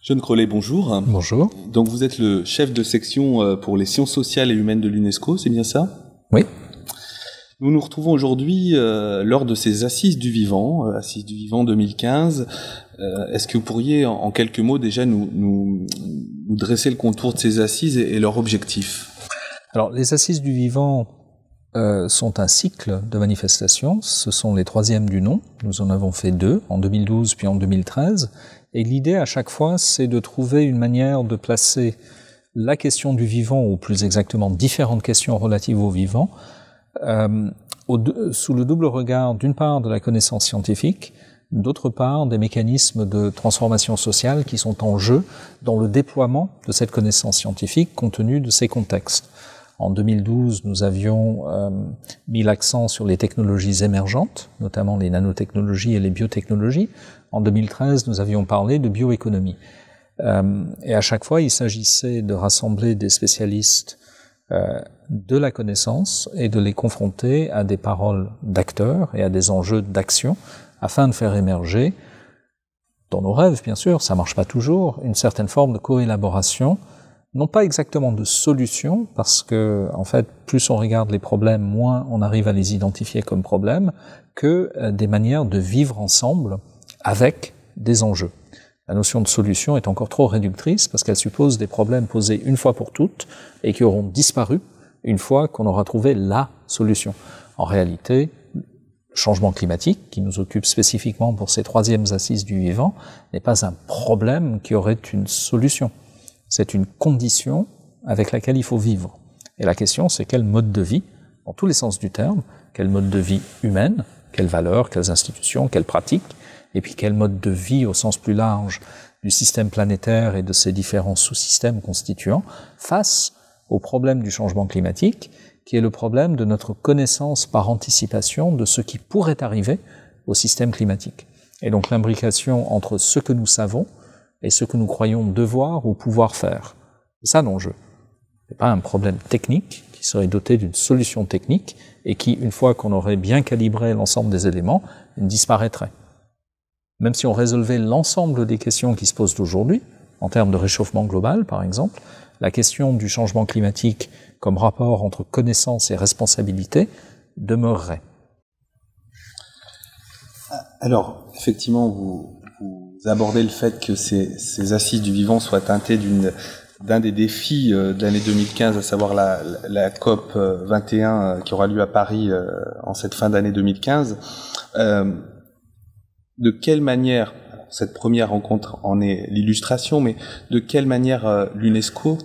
John Crowley, bonjour. Bonjour. Donc vous êtes le chef de section pour les sciences sociales et humaines de l'UNESCO, c'est bien ça? Oui. Nous nous retrouvons aujourd'hui lors de ces Assises du Vivant, Assises du Vivant 2015. Est-ce que vous pourriez en quelques mots déjà nous dresser le contour de ces assises et leur objectif? Alors les Assises du Vivant sont un cycle de manifestations, ce sont les troisièmes du nom, nous en avons fait 2, en 2012 puis en 2013, et l'idée à chaque fois c'est de trouver une manière de placer la question du vivant, ou plus exactement différentes questions relatives au vivant, sous le double regard d'une part de la connaissance scientifique, d'autre part des mécanismes de transformation sociale qui sont en jeu dans le déploiement de cette connaissance scientifique compte tenu de ces contextes. En 2012, nous avions mis l'accent sur les technologies émergentes, notamment les nanotechnologies et les biotechnologies. En 2013, nous avions parlé de bioéconomie. Et à chaque fois, il s'agissait de rassembler des spécialistes de la connaissance et de les confronter à des paroles d'acteurs et à des enjeux d'action afin de faire émerger, dans nos rêves bien sûr, ça marche pas toujours, une certaine forme de coélaboration, non pas exactement de solutions, parce que en fait, plus on regarde les problèmes, moins on arrive à les identifier comme problèmes, que des manières de vivre ensemble avec des enjeux. La notion de solution est encore trop réductrice parce qu'elle suppose des problèmes posés une fois pour toutes et qui auront disparu une fois qu'on aura trouvé la solution. En réalité, le changement climatique, qui nous occupe spécifiquement pour ces troisièmes assises du vivant, n'est pas un problème qui aurait une solution. C'est une condition avec laquelle il faut vivre. Et la question, c'est quel mode de vie, dans tous les sens du terme, quel mode de vie humaine, quelles valeurs, quelles institutions, quelles pratiques, et puis quel mode de vie au sens plus large du système planétaire et de ses différents sous-systèmes constituants, face au problème du changement climatique, qui est le problème de notre connaissance par anticipation de ce qui pourrait arriver au système climatique. Et donc l'imbrication entre ce que nous savons et ce que nous croyons devoir ou pouvoir faire. C'est ça l'enjeu. Ce n'est pas un problème technique qui serait doté d'une solution technique et qui, une fois qu'on aurait bien calibré l'ensemble des éléments, disparaîtrait. Même si on résolvait l'ensemble des questions qui se posent aujourd'hui, en termes de réchauffement global par exemple, la question du changement climatique comme rapport entre connaissance et responsabilité demeurerait. Alors, effectivement, vous abordez le fait que ces assises du vivant soient teintées d'un des défis de l'année 2015, à savoir la COP 21 qui aura lieu à Paris en cette fin d'année 2015. De quelle manière, cette première rencontre en est l'illustration, mais de quelle manière l'UNESCO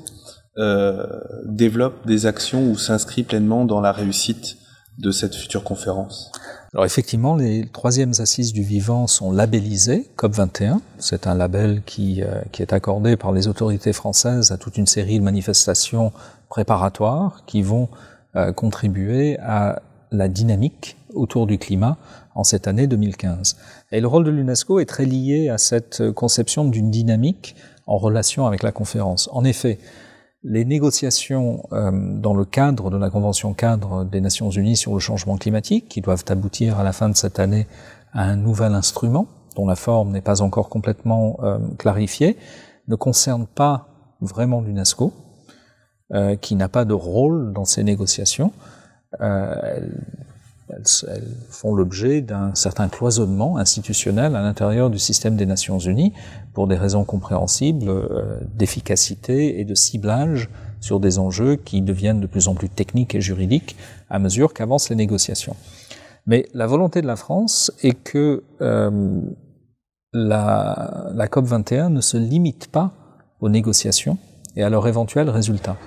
développe des actions ou s'inscrit pleinement dans la réussite de cette future conférence? Alors effectivement, les troisièmes assises du vivant sont labellisées COP21. C'est un label qui est accordé par les autorités françaises à toute une série de manifestations préparatoires qui vont contribuer à la dynamique autour du climat en cette année 2015. Et le rôle de l'UNESCO est très lié à cette conception d'une dynamique en relation avec la conférence. En effet, les négociations dans le cadre de la Convention cadre des Nations Unies sur le changement climatique, qui doivent aboutir à la fin de cette année à un nouvel instrument, dont la forme n'est pas encore complètement clarifiée, ne concernent pas vraiment l'UNESCO, qui n'a pas de rôle dans ces négociations. Elles font l'objet d'un certain cloisonnement institutionnel à l'intérieur du système des Nations Unies pour des raisons compréhensibles d'efficacité et de ciblage sur des enjeux qui deviennent de plus en plus techniques et juridiques à mesure qu'avancent les négociations. Mais la volonté de la France est que la COP21 ne se limite pas aux négociations et à leurs éventuels résultats.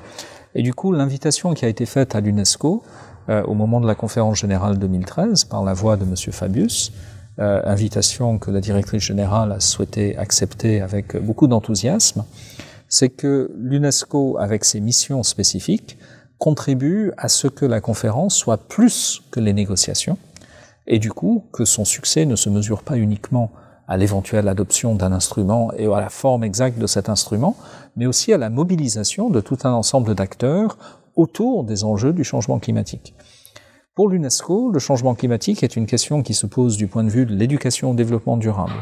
Et du coup, l'invitation qui a été faite à l'UNESCO au moment de la conférence générale 2013 par la voix de M. Fabius, invitation que la directrice générale a souhaité accepter avec beaucoup d'enthousiasme, c'est que l'UNESCO, avec ses missions spécifiques, contribue à ce que la conférence soit plus que les négociations, et du coup que son succès ne se mesure pas uniquement à l'éventuelle adoption d'un instrument et à la forme exacte de cet instrument, mais aussi à la mobilisation de tout un ensemble d'acteurs autour des enjeux du changement climatique. Pour l'UNESCO, le changement climatique est une question qui se pose du point de vue de l'éducation au développement durable.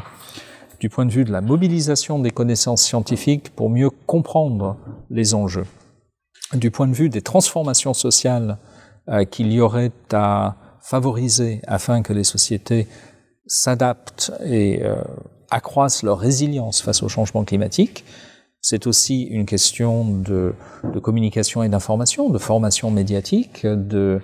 du point de vue de la mobilisation des connaissances scientifiques pour mieux comprendre les enjeux, du point de vue des transformations sociales qu'il y aurait à favoriser afin que les sociétés s'adaptent et accroissent leur résilience face au changement climatique. C'est aussi une question de communication et d'information, de formation médiatique, de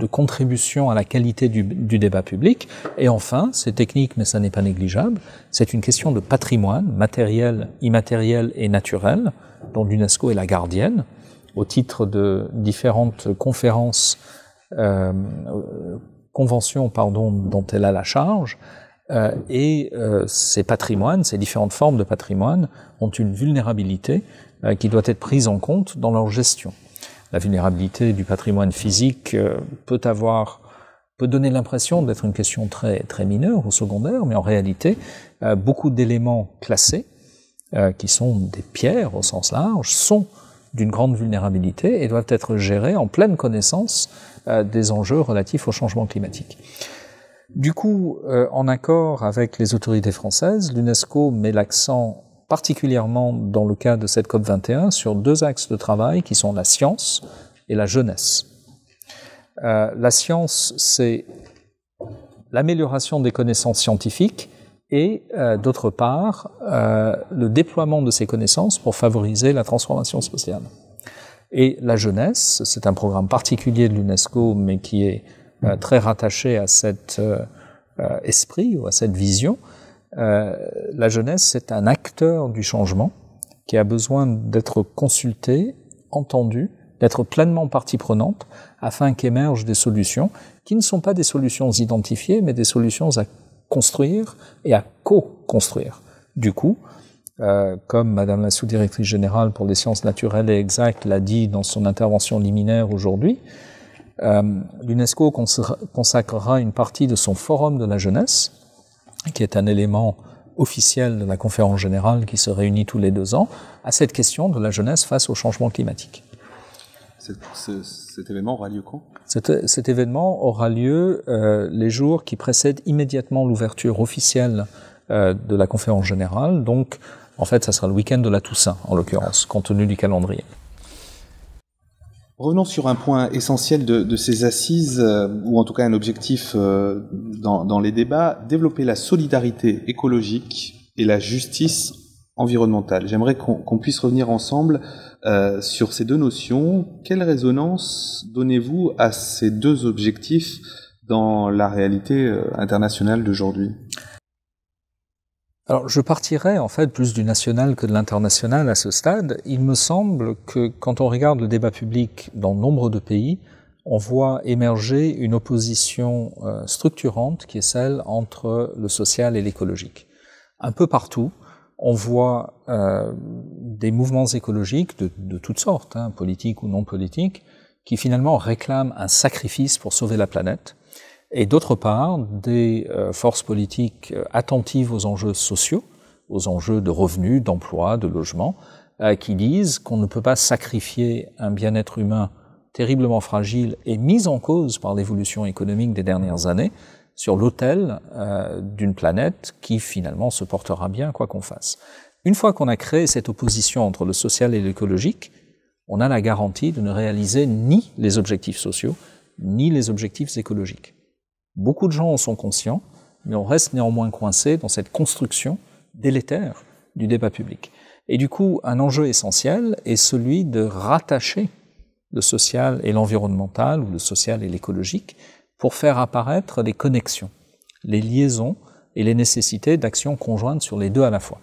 contribution à la qualité du débat public. Et enfin, c'est technique, mais ça n'est pas négligeable, c'est une question de patrimoine matériel, immatériel et naturel, dont l'UNESCO est la gardienne, au titre de différentes conventions dont elle a la charge. Ces patrimoines, ces différentes formes de patrimoine ont une vulnérabilité qui doit être prise en compte dans leur gestion. La vulnérabilité du patrimoine physique peut donner l'impression d'être une question très, très mineure ou secondaire, mais en réalité, beaucoup d'éléments classés, qui sont des pierres au sens large, sont d'une grande vulnérabilité et doivent être gérés en pleine connaissance des enjeux relatifs au changement climatique. Du coup, en accord avec les autorités françaises, l'UNESCO met l'accent particulièrement dans le cas de cette COP21 sur deux axes de travail qui sont la science et la jeunesse. La science, c'est l'amélioration des connaissances scientifiques et, d'autre part, le déploiement de ces connaissances pour favoriser la transformation sociale. Et la jeunesse, c'est un programme particulier de l'UNESCO, mais qui est très rattaché à cet esprit ou à cette vision. La jeunesse, c'est un acteur du changement qui a besoin d'être consulté, entendu, d'être pleinement partie prenante afin qu'émergent des solutions qui ne sont pas des solutions identifiées, mais des solutions à construire et à co-construire. Du coup, comme Madame la sous-directrice générale pour les sciences naturelles et exactes l'a dit dans son intervention liminaire aujourd'hui, l'UNESCO consacrera une partie de son forum de la jeunesse, qui est un élément officiel de la conférence générale qui se réunit tous les 2 ans, à cette question de la jeunesse face au changement climatique. Cet événement aura lieu quand ? Cet événement aura lieu les jours qui précèdent immédiatement l'ouverture officielle de la conférence générale. Donc, en fait, ça sera le week-end de la Toussaint, en l'occurrence, compte tenu du calendrier. Revenons sur un point essentiel de ces assises, ou en tout cas un objectif dans les débats, développer la solidarité écologique et la justice environnementale. J'aimerais qu'on puisse revenir ensemble sur ces deux notions. Quelle résonance donnez-vous à ces deux objectifs dans la réalité internationale d'aujourd'hui ? Alors, je partirais en fait plus du national que de l'international à ce stade. Il me semble que quand on regarde le débat public dans nombre de pays, on voit émerger une opposition structurante qui est celle entre le social et l'écologique. Un peu partout, on voit des mouvements écologiques de toutes sortes, politiques ou non politiques, qui finalement réclament un sacrifice pour sauver la planète. Et d'autre part, des forces politiques attentives aux enjeux sociaux, aux enjeux de revenus, d'emploi, de logement, qui disent qu'on ne peut pas sacrifier un bien-être humain terriblement fragile et mis en cause par l'évolution économique des dernières années sur l'autel d'une planète qui finalement se portera bien quoi qu'on fasse. Une fois qu'on a créé cette opposition entre le social et l'écologique, on a la garantie de ne réaliser ni les objectifs sociaux, ni les objectifs écologiques. Beaucoup de gens en sont conscients, mais on reste néanmoins coincé dans cette construction délétère du débat public. Et du coup, un enjeu essentiel est celui de rattacher le social et l'environnemental, ou le social et l'écologique, pour faire apparaître les connexions, les liaisons et les nécessités d'actions conjointes sur les deux à la fois.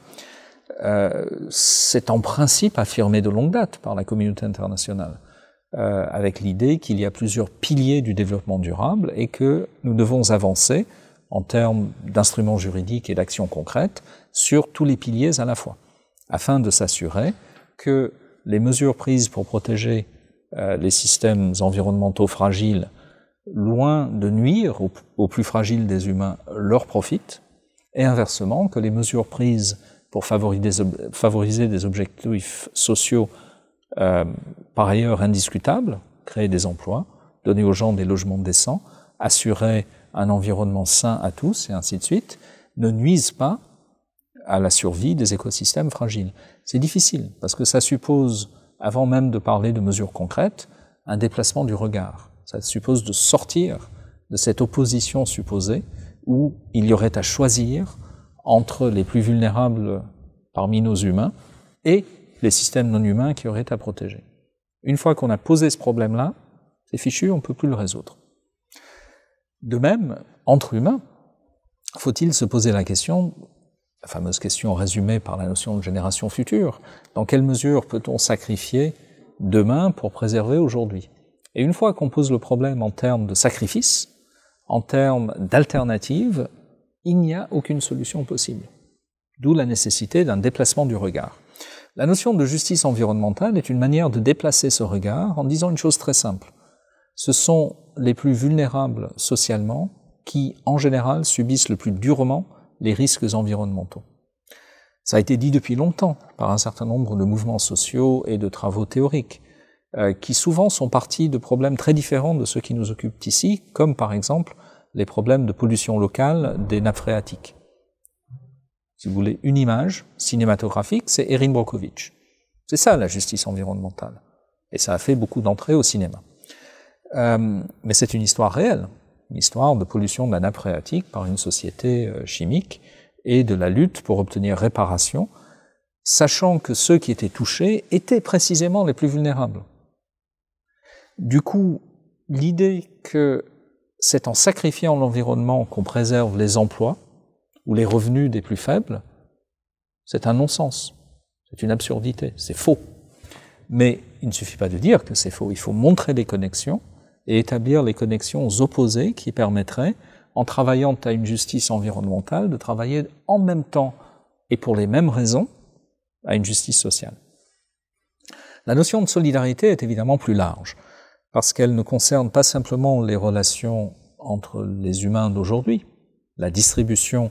C'est en principe affirmé de longue date par la communauté internationale, avec l'idée qu'il y a plusieurs piliers du développement durable et que nous devons avancer en termes d'instruments juridiques et d'actions concrètes sur tous les piliers à la fois, afin de s'assurer que les mesures prises pour protéger les systèmes environnementaux fragiles, loin de nuire aux plus fragiles des humains, leur profitent, et inversement, que les mesures prises pour favoriser des objectifs sociaux par ailleurs indiscutables, créer des emplois, donner aux gens des logements décents, assurer un environnement sain à tous, et ainsi de suite, ne nuisent pas à la survie des écosystèmes fragiles. C'est difficile, parce que ça suppose, avant même de parler de mesures concrètes, un déplacement du regard. Ça suppose de sortir de cette opposition supposée où il y aurait à choisir entre les plus vulnérables parmi nos humains et les systèmes non humains qui auraient à protéger. Une fois qu'on a posé ce problème-là, c'est fichu, on ne peut plus le résoudre. De même, entre humains, faut-il se poser la question, la fameuse question résumée par la notion de génération future, dans quelle mesure peut-on sacrifier demain pour préserver aujourd'hui? Et une fois qu'on pose le problème en termes de sacrifice, en termes d'alternative, il n'y a aucune solution possible. D'où la nécessité d'un déplacement du regard. La notion de justice environnementale est une manière de déplacer ce regard en disant une chose très simple. Ce sont les plus vulnérables socialement qui, en général, subissent le plus durement les risques environnementaux. Ça a été dit depuis longtemps par un certain nombre de mouvements sociaux et de travaux théoriques, qui souvent sont partis de problèmes très différents de ceux qui nous occupent ici, comme par exemple les problèmes de pollution locale des nappes phréatiques. Si vous voulez une image cinématographique, c'est Erin Brockovich. C'est ça la justice environnementale. Et ça a fait beaucoup d'entrées au cinéma. Mais c'est une histoire réelle, une histoire de pollution de la nappe phréatique par une société chimique et de la lutte pour obtenir réparation, sachant que ceux qui étaient touchés étaient précisément les plus vulnérables. Du coup, l'idée que c'est en sacrifiant l'environnement qu'on préserve les emplois ou les revenus des plus faibles, c'est un non-sens, c'est une absurdité, c'est faux. Mais il ne suffit pas de dire que c'est faux, il faut montrer les connexions et établir les connexions opposées qui permettraient, en travaillant à une justice environnementale, de travailler en même temps et pour les mêmes raisons à une justice sociale. La notion de solidarité est évidemment plus large, parce qu'elle ne concerne pas simplement les relations entre les humains d'aujourd'hui, la distribution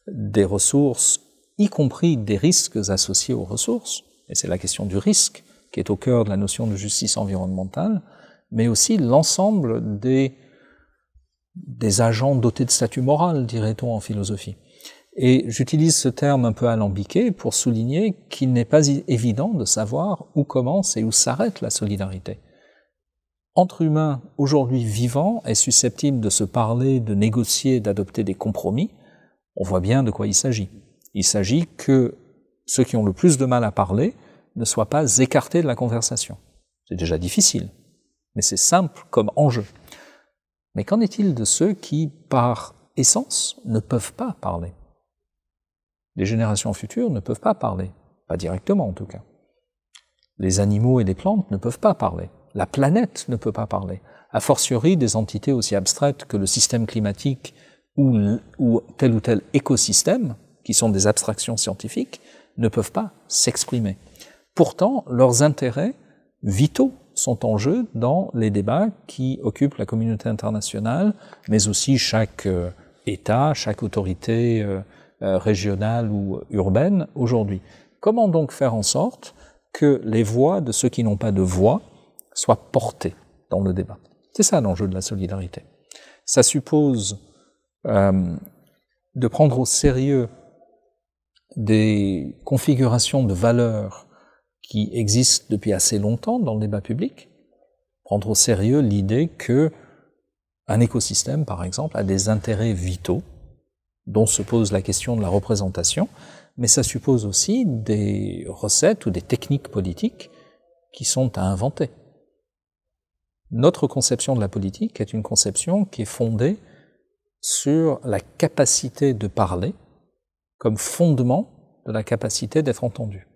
des ressources, y compris des risques associés aux ressources, et c'est la question du risque qui est au cœur de la notion de justice environnementale, mais aussi l'ensemble des agents dotés de statut moral, dirait-on en philosophie. Et j'utilise ce terme un peu alambiqué pour souligner qu'il n'est pas évident de savoir où commence et où s'arrête la solidarité. Entre humains, aujourd'hui vivants, est susceptible de se parler, de négocier, d'adopter des compromis. On voit bien de quoi il s'agit. Il s'agit que ceux qui ont le plus de mal à parler ne soient pas écartés de la conversation. C'est déjà difficile, mais c'est simple comme enjeu. Mais qu'en est-il de ceux qui, par essence, ne peuvent pas parler? Les générations futures ne peuvent pas parler, pas directement en tout cas. Les animaux et les plantes ne peuvent pas parler. La planète ne peut pas parler. A fortiori, des entités aussi abstraites que le système climatique ou tel écosystème, qui sont des abstractions scientifiques, ne peuvent pas s'exprimer. Pourtant, leurs intérêts vitaux sont en jeu dans les débats qui occupent la communauté internationale, mais aussi chaque État, chaque autorité régionale ou urbaine aujourd'hui. Comment donc faire en sorte que les voix de ceux qui n'ont pas de voix soient portées dans le débat? C'est ça l'enjeu de la solidarité. Ça suppose de prendre au sérieux des configurations de valeurs qui existent depuis assez longtemps dans le débat public, prendre au sérieux l'idée que un écosystème, par exemple, a des intérêts vitaux dont se pose la question de la représentation, mais ça suppose aussi des recettes ou des techniques politiques qui sont à inventer. Notre conception de la politique est une conception qui est fondée sur la capacité de parler comme fondement de la capacité d'être entendu.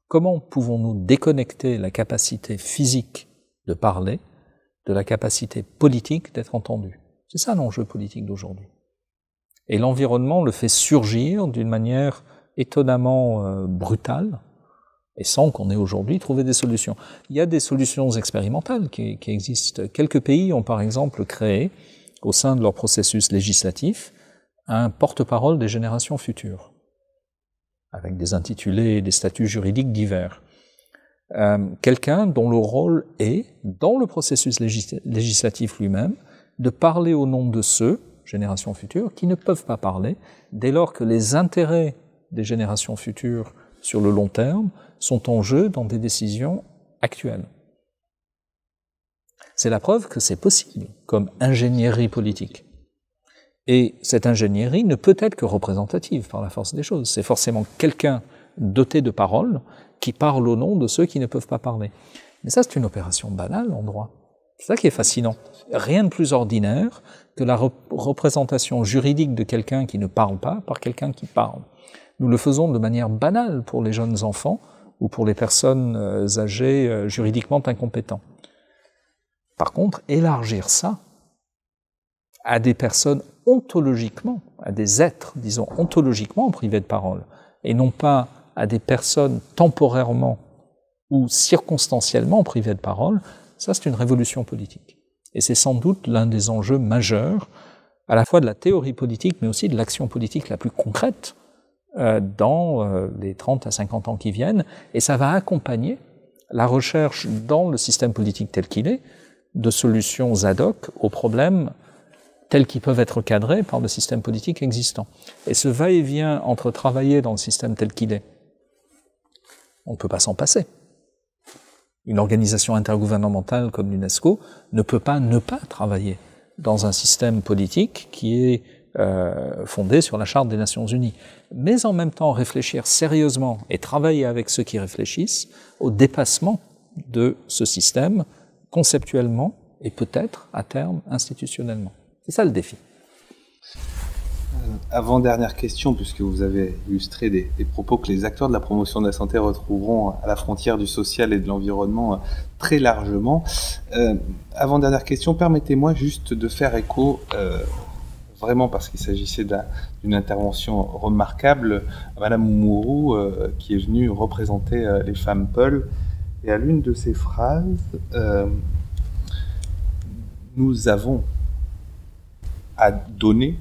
Comment pouvons-nous déconnecter la capacité physique de parler de la capacité politique d'être entendu? C'est ça l'enjeu politique d'aujourd'hui. Et l'environnement le fait surgir d'une manière étonnamment brutale, et sans qu'on ait aujourd'hui trouvé des solutions. Il y a des solutions expérimentales qui existent. Quelques pays ont par exemple créé, au sein de leur processus législatif, un porte-parole des générations futures, avec des intitulés et des statuts juridiques divers. Quelqu'un dont le rôle est, dans le processus législatif lui-même, de parler au nom de ceux générations futures, qui ne peuvent pas parler dès lors que les intérêts des générations futures sur le long terme sont en jeu dans des décisions actuelles. C'est la preuve que c'est possible comme ingénierie politique. Et cette ingénierie ne peut être que représentative par la force des choses. C'est forcément quelqu'un doté de parole qui parle au nom de ceux qui ne peuvent pas parler. Mais ça, c'est une opération banale en droit. C'est ça qui est fascinant. Rien de plus ordinaire que la représentation juridique de quelqu'un qui ne parle pas par quelqu'un qui parle. Nous le faisons de manière banale pour les jeunes enfants ou pour les personnes âgées juridiquement incompétentes. Par contre, élargir ça à des personnes ontologiquement, à des êtres, disons, ontologiquement privés de parole, et non pas à des personnes temporairement ou circonstanciellement privées de parole, ça c'est une révolution politique. Et c'est sans doute l'un des enjeux majeurs, à la fois de la théorie politique, mais aussi de l'action politique la plus concrète dans les 30 à 50 ans qui viennent, et ça va accompagner la recherche dans le système politique tel qu'il est, de solutions ad hoc aux problèmes tels qu'ils peuvent être cadrés par le système politique existant. Et ce va-et-vient entre travailler dans le système tel qu'il est, on ne peut pas s'en passer. Une organisation intergouvernementale comme l'UNESCO ne peut pas ne pas travailler dans un système politique qui est fondé sur la Charte des Nations Unies. Mais en même temps réfléchir sérieusement et travailler avec ceux qui réfléchissent au dépassement de ce système conceptuellement et peut-être à terme institutionnellement. C'est ça le défi. Avant-dernière question, puisque vous avez illustré des propos que les acteurs de la promotion de la santé retrouveront à la frontière du social et de l'environnement très largement. Avant-dernière question, permettez-moi juste de faire écho, vraiment parce qu'il s'agissait d'une intervention remarquable, à Madame Mourou, qui est venue représenter les femmes Peul. Et à l'une de ses phrases, nous avons à donner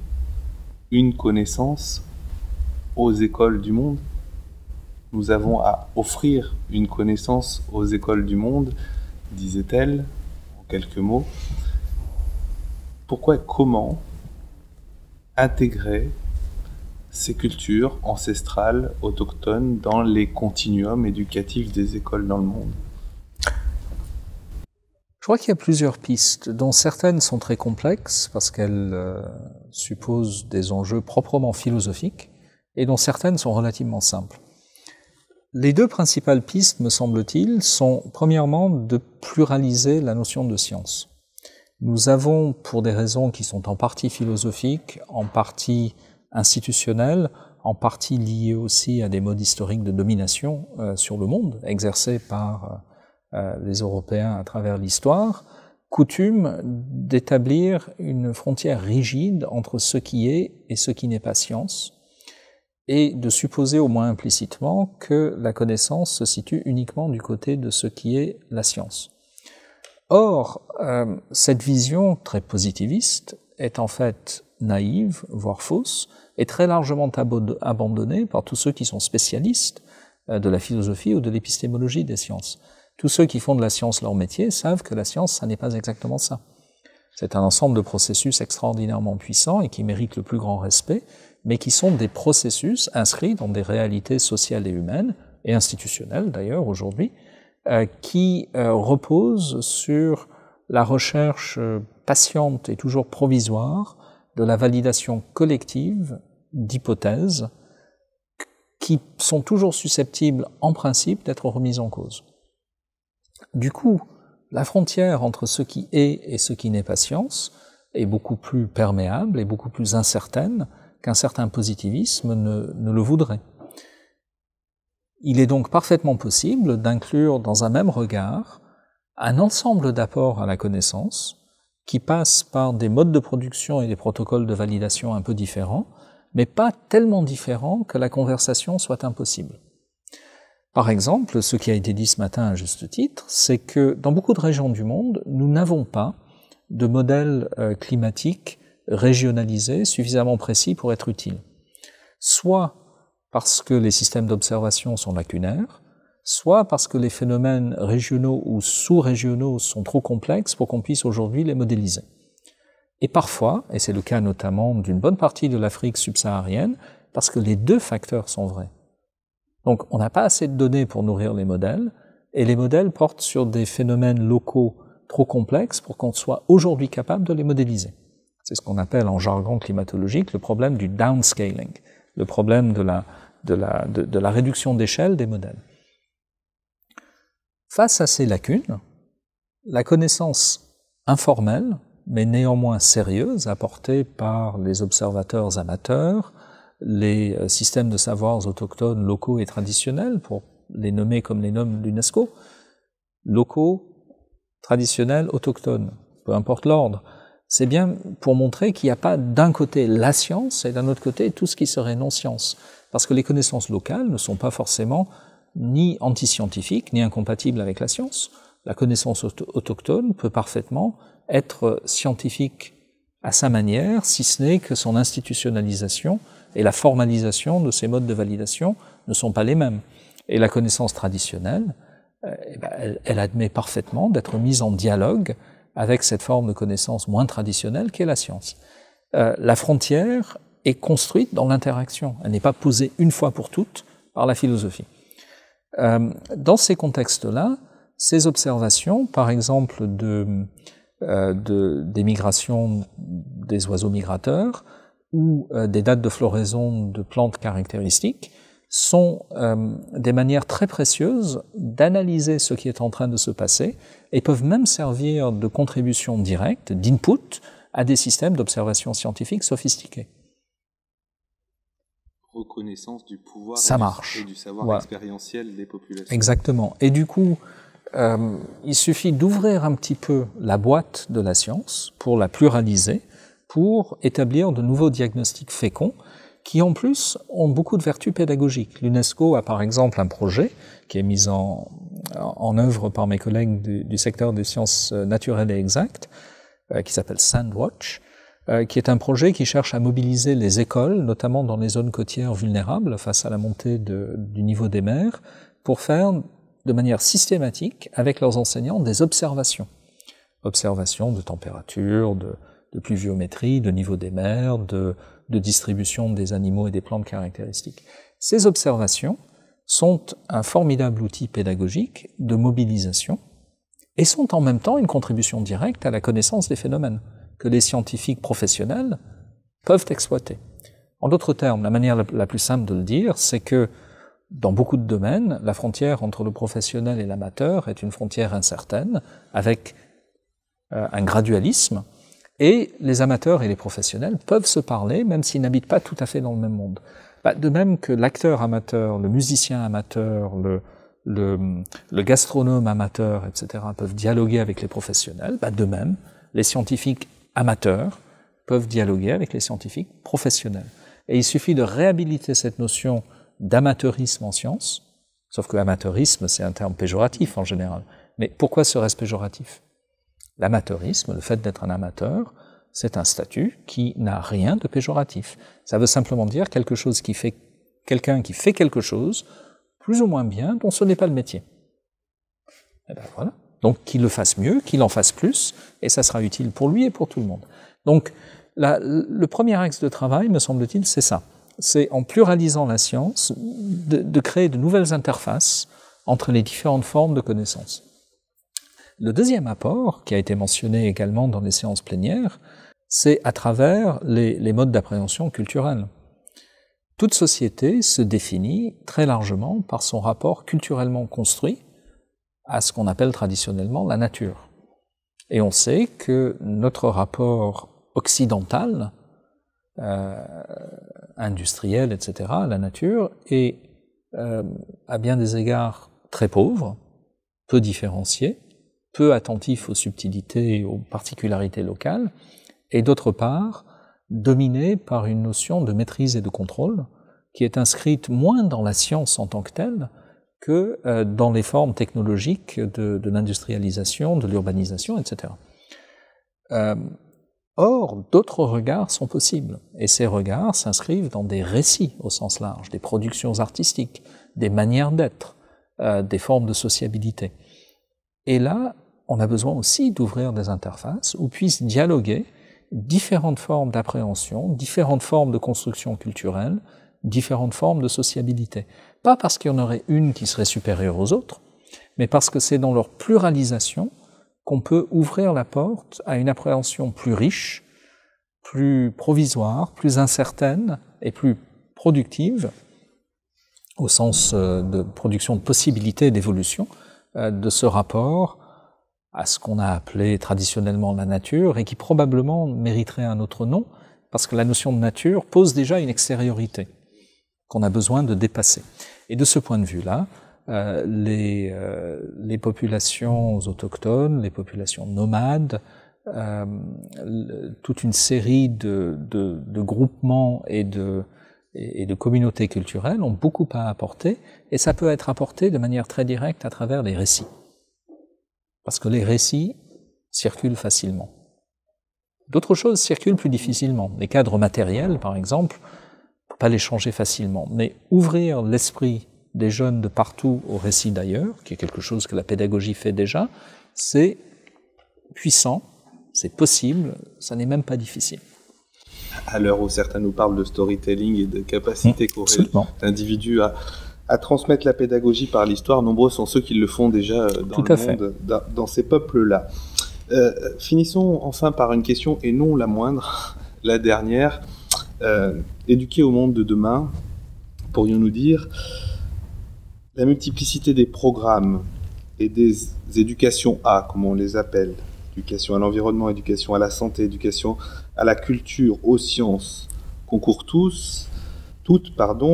une connaissance aux écoles du monde. Nous avons à offrir une connaissance aux écoles du monde, disait-elle, en quelques mots. Pourquoi et comment intégrer ces cultures ancestrales, autochtones, dans les continuums éducatifs des écoles dans le monde? Je crois qu'il y a plusieurs pistes, dont certaines sont très complexes parce qu'elles supposent des enjeux proprement philosophiques et dont certaines sont relativement simples. Les deux principales pistes, me semble-t-il, sont premièrement de pluraliser la notion de science. Nous avons, pour des raisons qui sont en partie philosophiques, en partie institutionnelles, en partie liées aussi à des modes historiques de domination sur le monde, exercés par les Européens à travers l'histoire, coutume d'établir une frontière rigide entre ce qui est et ce qui n'est pas science, et de supposer au moins implicitement que la connaissance se situe uniquement du côté de ce qui est la science. Or, cette vision très positiviste est en fait naïve, voire fausse, et très largement abandonnée par tous ceux qui sont spécialistes de la philosophie ou de l'épistémologie des sciences. Tous ceux qui font de la science leur métier savent que la science, ça n'est pas exactement ça. C'est un ensemble de processus extraordinairement puissants et qui méritent le plus grand respect, mais qui sont des processus inscrits dans des réalités sociales et humaines, et institutionnelles d'ailleurs aujourd'hui, qui reposent sur la recherche patiente et toujours provisoire de la validation collective d'hypothèses qui sont toujours susceptibles, en principe, d'être remises en cause. Du coup, la frontière entre ce qui est et ce qui n'est pas science est beaucoup plus perméable et beaucoup plus incertaine qu'un certain positivisme ne le voudrait. Il est donc parfaitement possible d'inclure dans un même regard un ensemble d'apports à la connaissance qui passent par des modes de production et des protocoles de validation un peu différents, mais pas tellement différents que la conversation soit impossible. Par exemple, ce qui a été dit ce matin à juste titre, c'est que dans beaucoup de régions du monde, nous n'avons pas de modèle climatique régionalisé suffisamment précis pour être utile. Soit parce que les systèmes d'observation sont lacunaires, soit parce que les phénomènes régionaux ou sous-régionaux sont trop complexes pour qu'on puisse aujourd'hui les modéliser. Et parfois, et c'est le cas notamment d'une bonne partie de l'Afrique subsaharienne, parce que les deux facteurs sont vrais. Donc on n'a pas assez de données pour nourrir les modèles, et les modèles portent sur des phénomènes locaux trop complexes pour qu'on soit aujourd'hui capable de les modéliser. C'est ce qu'on appelle en jargon climatologique le problème du downscaling, le problème de la réduction d'échelle des modèles. Face à ces lacunes, la connaissance informelle, mais néanmoins sérieuse, apportée par les observateurs amateurs, les systèmes de savoirs autochtones, locaux et traditionnels, pour les nommer comme les nomme l'UNESCO, locaux, traditionnels, autochtones, peu importe l'ordre, c'est bien pour montrer qu'il n'y a pas d'un côté la science et d'un autre côté tout ce qui serait non-science. Parce que les connaissances locales ne sont pas forcément ni anti-scientifiques, ni incompatibles avec la science. La connaissance autochtone peut parfaitement être scientifique à sa manière, si ce n'est que son institutionnalisation et la formalisation de ces modes de validation ne sont pas les mêmes. Et la connaissance traditionnelle, elle admet parfaitement d'être mise en dialogue avec cette forme de connaissance moins traditionnelle qu'est la science. La frontière est construite dans l'interaction. Elle n'est pas posée une fois pour toutes par la philosophie. Dans ces contextes-là, ces observations, par exemple des migrations des oiseaux migrateurs ou des dates de floraison de plantes caractéristiques, sont des manières très précieuses d'analyser ce qui est en train de se passer et peuvent même servir de contribution directe, d'input, à des systèmes d'observation scientifique sophistiqués. Reconnaissance du pouvoir et du savoir expérientiel des populations. Exactement. Et du coup, il suffit d'ouvrir un petit peu la boîte de la science pour la pluraliser, pour établir de nouveaux diagnostics féconds qui en plus ont beaucoup de vertus pédagogiques. L'UNESCO a par exemple un projet qui est mis en œuvre par mes collègues du secteur des sciences naturelles et exactes, qui s'appelle Sandwatch, qui est un projet qui cherche à mobiliser les écoles, notamment dans les zones côtières vulnérables face à la montée du niveau des mers, pour faire de manière systématique avec leurs enseignants des observations. Observations de température, de pluviométrie, de niveau des mers, de distribution des animaux et des plantes caractéristiques. Ces observations sont un formidable outil pédagogique de mobilisation et sont en même temps une contribution directe à la connaissance des phénomènes que les scientifiques professionnels peuvent exploiter. En d'autres termes, la manière la plus simple de le dire, c'est que dans beaucoup de domaines, la frontière entre le professionnel et l'amateur est une frontière incertaine, avec un gradualisme, et les amateurs et les professionnels peuvent se parler, même s'ils n'habitent pas tout à fait dans le même monde. De même que l'acteur amateur, le musicien amateur, le gastronome amateur, etc., peuvent dialoguer avec les professionnels, de même, les scientifiques amateurs peuvent dialoguer avec les scientifiques professionnels. Et il suffit de réhabiliter cette notion d'amateurisme en sciences, sauf que amateurisme, c'est un terme péjoratif en général. Mais pourquoi serait-ce péjoratif ? L'amateurisme, le fait d'être un amateur, c'est un statut qui n'a rien de péjoratif. Ça veut simplement dire quelqu'un qui fait quelque chose plus ou moins bien, dont ce n'est pas le métier. Et voilà. Donc qu'il le fasse mieux, qu'il en fasse plus, et ça sera utile pour lui et pour tout le monde. Donc le premier axe de travail, me semble-t-il, c'est ça. C'est en pluralisant la science, de créer de nouvelles interfaces entre les différentes formes de connaissances. Le deuxième apport, qui a été mentionné également dans les séances plénières, c'est à travers les modes d'appréhension culturelle. Toute société se définit très largement par son rapport culturellement construit à ce qu'on appelle traditionnellement la nature. Et on sait que notre rapport occidental, industriel, etc., à la nature, est à bien des égards très pauvre, peu différencié, peu attentif aux subtilités et aux particularités locales, et d'autre part, dominé par une notion de maîtrise et de contrôle qui est inscrite moins dans la science en tant que telle que dans les formes technologiques de l'industrialisation, de l'urbanisation, etc. Or, d'autres regards sont possibles, et ces regards s'inscrivent dans des récits au sens large, des productions artistiques, des manières d'être, des formes de sociabilité. Et là, on a besoin aussi d'ouvrir des interfaces où puissent dialoguer différentes formes d'appréhension, différentes formes de construction culturelle, différentes formes de sociabilité. Pas parce qu'il y en aurait une qui serait supérieure aux autres, mais parce que c'est dans leur pluralisation qu'on peut ouvrir la porte à une appréhension plus riche, plus provisoire, plus incertaine et plus productive, au sens de production de possibilités d'évolution de ce rapport à ce qu'on a appelé traditionnellement la nature et qui probablement mériterait un autre nom, parce que la notion de nature pose déjà une extériorité qu'on a besoin de dépasser. Et de ce point de vue-là, les populations autochtones, les populations nomades, toute une série de groupements et de communautés culturelles ont beaucoup à apporter, et ça peut être apporté de manière très directe à travers les récits. Parce que les récits circulent facilement. D'autres choses circulent plus difficilement. Les cadres matériels, par exemple, on ne peut pas les changer facilement. Mais ouvrir l'esprit des jeunes de partout au récit d'ailleurs, qui est quelque chose que la pédagogie fait déjà, c'est puissant, c'est possible, ça n'est même pas difficile. À l'heure où certains nous parlent de storytelling et de capacité qu'auraient l'individu à transmettre la pédagogie par l'histoire, nombreux sont ceux qui le font déjà dans le monde, dans ces peuples-là. Finissons enfin par une question, et non la moindre, la dernière. Éduquer au monde de demain, pourrions-nous dire, la multiplicité des programmes et des éducations A, comme on les appelle, éducation à l'environnement, éducation à la santé, éducation à la culture, aux sciences, concourent toutes,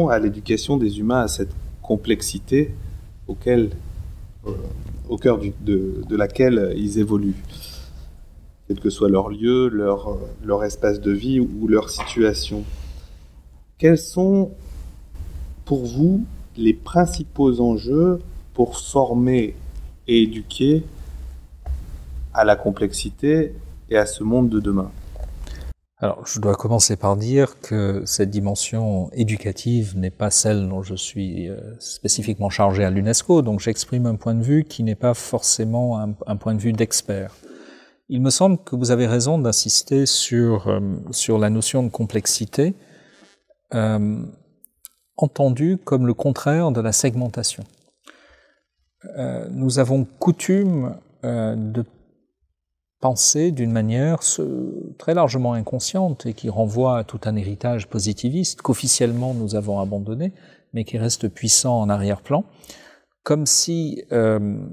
à l'éducation des humains, à cette complexité au cœur de laquelle ils évoluent, quel que soit leur lieu, leur espace de vie ou leur situation. Quels sont, pour vous, les principaux enjeux pour former et éduquer à la complexité et à ce monde de demain? Alors, je dois commencer par dire que cette dimension éducative n'est pas celle dont je suis spécifiquement chargé à l'UNESCO, donc j'exprime un point de vue qui n'est pas forcément un point de vue d'expert. Il me semble que vous avez raison d'insister sur la notion de complexité, entendue comme le contraire de la segmentation. Nous avons coutume de penser d'une manière très largement inconsciente et qui renvoie à tout un héritage positiviste qu'officiellement nous avons abandonné, mais qui reste puissant en arrière-plan, comme si le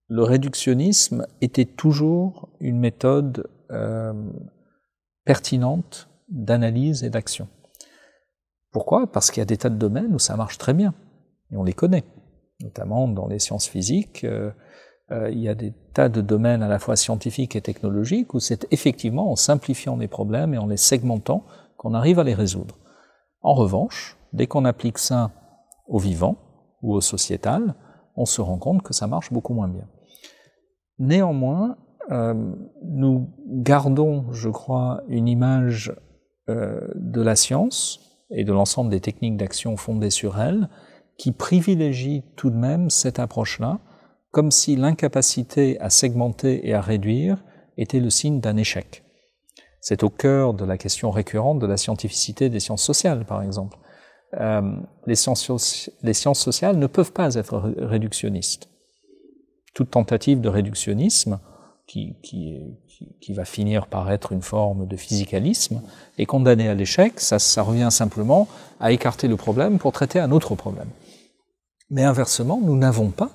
réductionnisme était toujours une méthode pertinente d'analyse et d'action. Pourquoi ? Parce qu'il y a des tas de domaines où ça marche très bien, et on les connaît, notamment dans les sciences physiques. Il y a des tas de domaines à la fois scientifiques et technologiques où c'est effectivement en simplifiant les problèmes et en les segmentant qu'on arrive à les résoudre. En revanche, dès qu'on applique ça au vivant ou au sociétal, on se rend compte que ça marche beaucoup moins bien. Néanmoins, nous gardons, je crois, une image de la science et de l'ensemble des techniques d'action fondées sur elle qui privilégie tout de même cette approche-là, comme si l'incapacité à segmenter et à réduire était le signe d'un échec. C'est au cœur de la question récurrente de la scientificité des sciences sociales, par exemple. Les sciences sociales ne peuvent pas être réductionnistes. Toute tentative de réductionnisme, qui va finir par être une forme de physicalisme, est condamnée à l'échec. Ça revient simplement à écarter le problème pour traiter un autre problème. Mais inversement, nous n'avons pas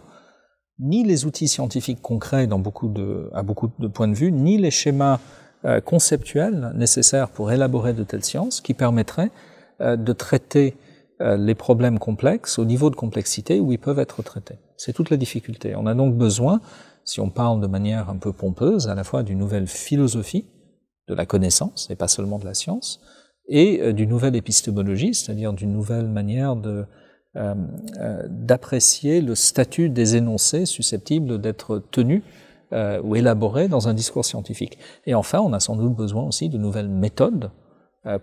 ni les outils scientifiques concrets à beaucoup de points de vue, ni les schémas conceptuels nécessaires pour élaborer de telles sciences qui permettraient de traiter les problèmes complexes au niveau de complexité où ils peuvent être traités. C'est toute la difficulté. On a donc besoin, si on parle de manière un peu pompeuse, à la fois d'une nouvelle philosophie de la connaissance, et pas seulement de la science, et d'une nouvelle épistémologie, c'est-à-dire d'une nouvelle manière d'apprécier le statut des énoncés susceptibles d'être tenus ou élaborés dans un discours scientifique. Et enfin, on a sans doute besoin aussi de nouvelles méthodes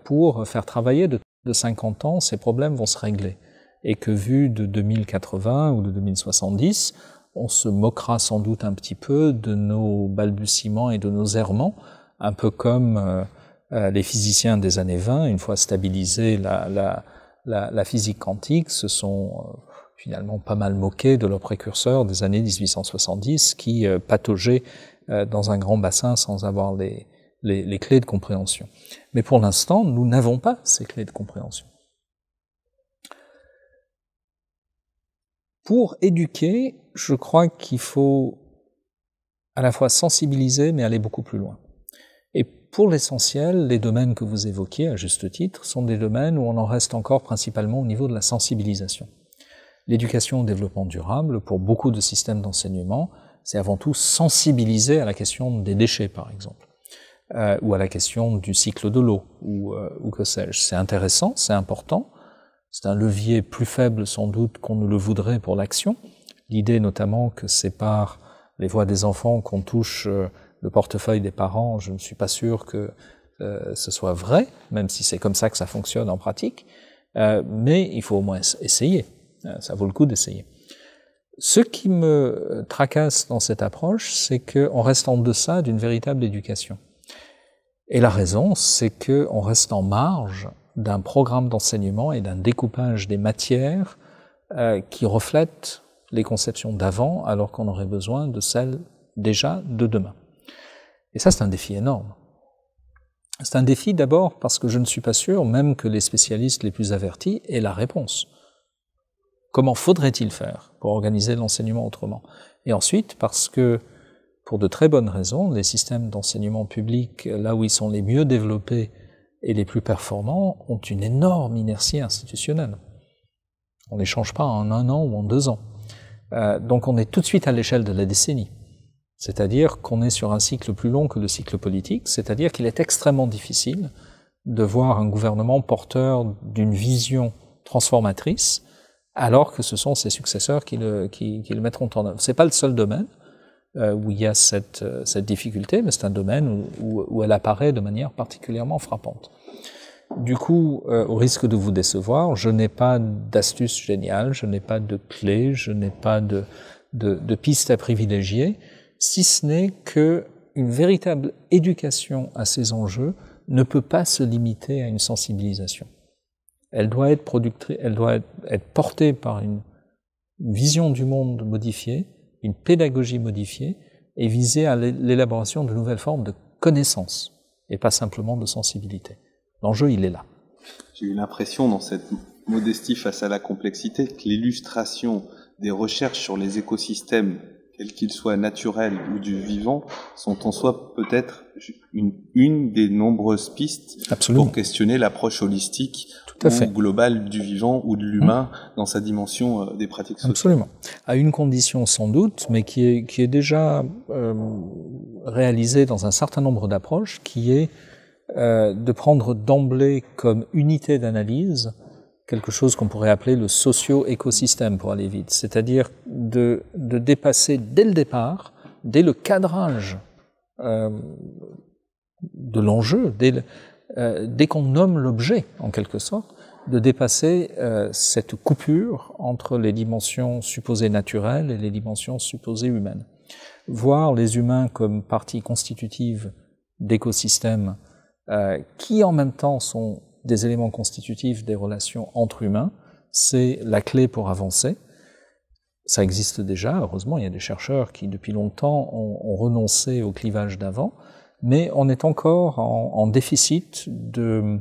pour faire travailler de 50 ans, ces problèmes vont se régler. Et que vu de 2080 ou de 2070, on se moquera sans doute un petit peu de nos balbutiements et de nos errements un peu comme les physiciens des années 20, une fois stabilisé la physique quantique, se sont finalement pas mal moqués de leurs précurseurs des années 1870 qui pataugeaient dans un grand bassin sans avoir les clés de compréhension. Mais pour l'instant, nous n'avons pas ces clés de compréhension. Pour éduquer, je crois qu'il faut à la fois sensibiliser, mais aller beaucoup plus loin. Et pour l'essentiel, les domaines que vous évoquiez, à juste titre, sont des domaines où on en reste encore principalement au niveau de la sensibilisation. L'éducation au développement durable, pour beaucoup de systèmes d'enseignement, c'est avant tout sensibiliser à la question des déchets, par exemple, ou à la question du cycle de l'eau, ou que sais-je. C'est intéressant, c'est important, c'est un levier plus faible sans doute qu'on ne le voudrait pour l'action. L'idée notamment que c'est par les voix des enfants qu'on touche le portefeuille des parents, je ne suis pas sûr que ce soit vrai, même si c'est comme ça que ça fonctionne en pratique, mais il faut au moins essayer, ça vaut le coup d'essayer. Ce qui me tracasse dans cette approche, c'est qu'on reste en deçà d'une véritable éducation. Et la raison, c'est qu'on reste en marge d'un programme d'enseignement et d'un découpage des matières qui reflètent les conceptions d'avant, alors qu'on aurait besoin de celles déjà de demain. Et ça, c'est un défi énorme. C'est un défi d'abord parce que je ne suis pas sûr, même que les spécialistes les plus avertis aient la réponse. Comment faudrait-il faire pour organiser l'enseignement autrement? Et ensuite, parce que, pour de très bonnes raisons, les systèmes d'enseignement public, là où ils sont les mieux développés et les plus performants, ont une énorme inertie institutionnelle. On ne les change pas en 1 an ou en 2 ans. Donc on est tout de suite à l'échelle de la décennie. C'est-à-dire qu'on est sur un cycle plus long que le cycle politique, c'est-à-dire qu'il est extrêmement difficile de voir un gouvernement porteur d'une vision transformatrice, alors que ce sont ses successeurs qui le mettront en œuvre. C'est pas le seul domaine où il y a cette difficulté, mais c'est un domaine où elle apparaît de manière particulièrement frappante. Du coup, au risque de vous décevoir, je n'ai pas d'astuce géniale, je n'ai pas de clé, je n'ai pas de piste à privilégier, si ce n'est que une véritable éducation à ces enjeux ne peut pas se limiter à une sensibilisation. Elle doit être portée par une vision du monde modifiée, une pédagogie modifiée, et viser à l'élaboration de nouvelles formes de connaissance, et pas simplement de sensibilité. L'enjeu, il est là. J'ai eu l'impression, dans cette modestie face à la complexité, que l'illustration des recherches sur les écosystèmes, quels qu'ils soient naturels ou du vivant, sont en soi peut-être une des nombreuses pistes Absolument. Pour questionner l'approche holistique ou globale du vivant ou de l'humain dans sa dimension des pratiques sociales. Absolument. À une condition sans doute, mais qui est déjà réalisée dans un certain nombre d'approches, qui est de prendre d'emblée comme unité d'analyse quelque chose qu'on pourrait appeler le socio-écosystème pour aller vite, c'est-à-dire de dépasser dès le départ, dès le cadrage de l'enjeu, dès qu'on nomme l'objet en quelque sorte, de dépasser cette coupure entre les dimensions supposées naturelles et les dimensions supposées humaines. Voir les humains comme partie constitutive d'écosystèmes qui en même temps sont des éléments constitutifs des relations entre humains, c'est la clé pour avancer. Ça existe déjà, heureusement, il y a des chercheurs qui depuis longtemps ont renoncé au clivage d'avant, mais on est encore en déficit de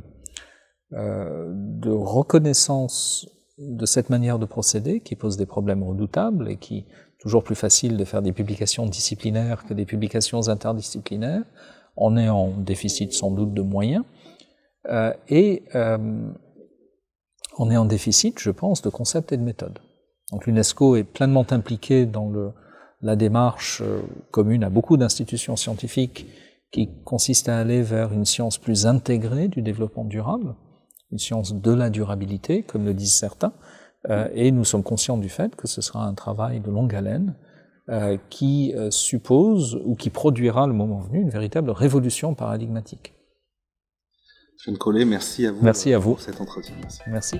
reconnaissance de cette manière de procéder qui pose des problèmes redoutables et qui est toujours plus facile de faire des publications disciplinaires que des publications interdisciplinaires. On est en déficit sans doute de moyens et on est en déficit, je pense, de concepts et de méthodes. Donc l'UNESCO est pleinement impliquée dans la démarche commune à beaucoup d'institutions scientifiques qui consiste à aller vers une science plus intégrée du développement durable, une science de la durabilité, comme le disent certains, et nous sommes conscients du fait que ce sera un travail de longue haleine qui suppose ou qui produira le moment venu une véritable révolution paradigmatique. Jean Collet, merci à vous. Merci à vous pour cet entretien. Merci.